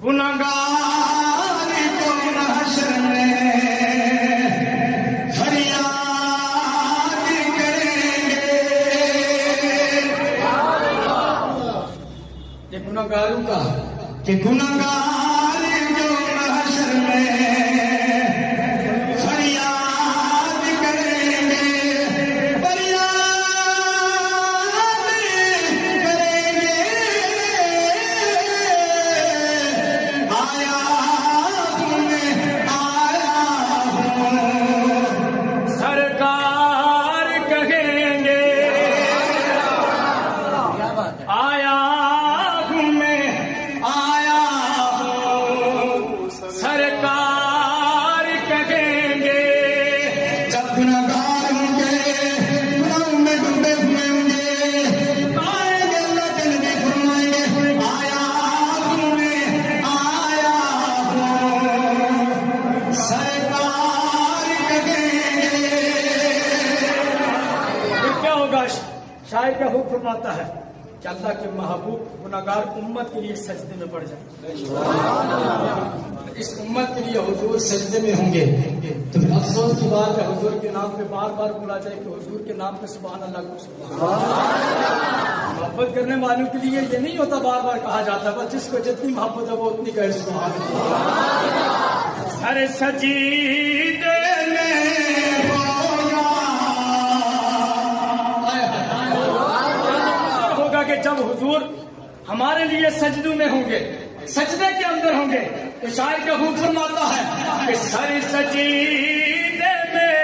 गुनहगार को महशर में फरियाद करेंगे। ये गुनहगारों का कि गुनहगार जो महशर में फरियाद करेंगे, फरियाद करेंगे। आया तुमने आया हूँ सरकार कहेंगे, क्या बात है। आया हूँ मैं, आया सरकार कहेंगे। जब गुनहगार होंगे, गुनाहों में डूबे हुए होंगे, आएंगे अल्लाह के नबी फरमाएंगे आया तुमने आया हूँ सरकार कहेंगे। फिर क्या होगा? शायर का हुक्म फरमाता है कि अल्लाह के महबूब गुनहगार उम्मत के लिए सजदे में पड़ जाए। इस उम्मत के लिए हुजूर सजदे में होंगे तो फिर अफसोस की बात है हुजूर के नाम पे बार बार बोला जाए कि हुजूर के नाम पे सुभान अल्लाह को मोहब्बत करने वालों के लिए ये नहीं होता बार बार कहा जाता, बस जिसको जितनी मोहब्बत है वो उतनी कहे सुभान अल्लाह। सर सजीदे में होगा कि जब हुजूर हमारे लिए सजदू में होंगे, सजदे के अंदर होंगे, तो शायर का हुक्म फरमाता है कि सर सजीदे में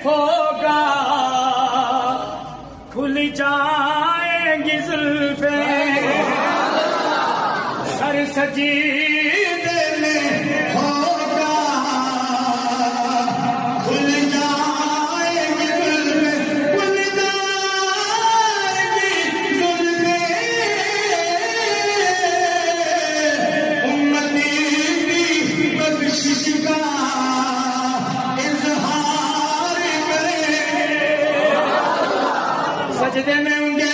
होगा, खुल जाएंगी जुल्फे। सर सजीदे में होगा, खुल जाएंगी जुल्फे, खुल जाएंगी जुल्फे। उम्मती की बख्शिश का इजहार करेंगे। सजदे में होंगे,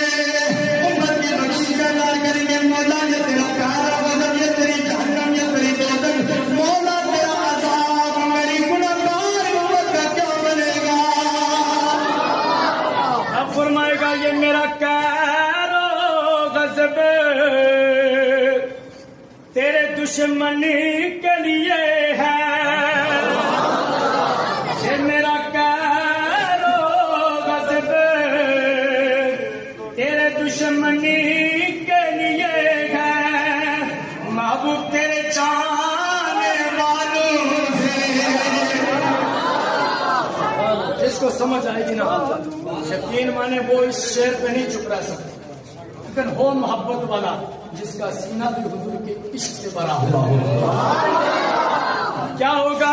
उम्मत की बख्शिश का इजहार करेंगे। मौला ये तेरा प्यारा वजन, ये तेरी जहन्नम, ये तेरी दोजख, मौला तेरा अज़ाब मेरी गुनहगार उम्मत का क्या बनेगा। अब फरमाएगा ये मेरा कैरो गज़ब तेरे दुश्मनी के लिए है। ये मेरा कैरो गज़ब तेरे दुश्मनी के लिए है। महबूब तेरे चाहने वालों से जिसको समझ आएगी ना यकीन माने वो इस शेर पे नहीं चुप रह सकते। लेकिन हो मोहब्बत वाला जिसका सीना भी हुजूर के इश्क से भरा हुआ हो, क्या होगा?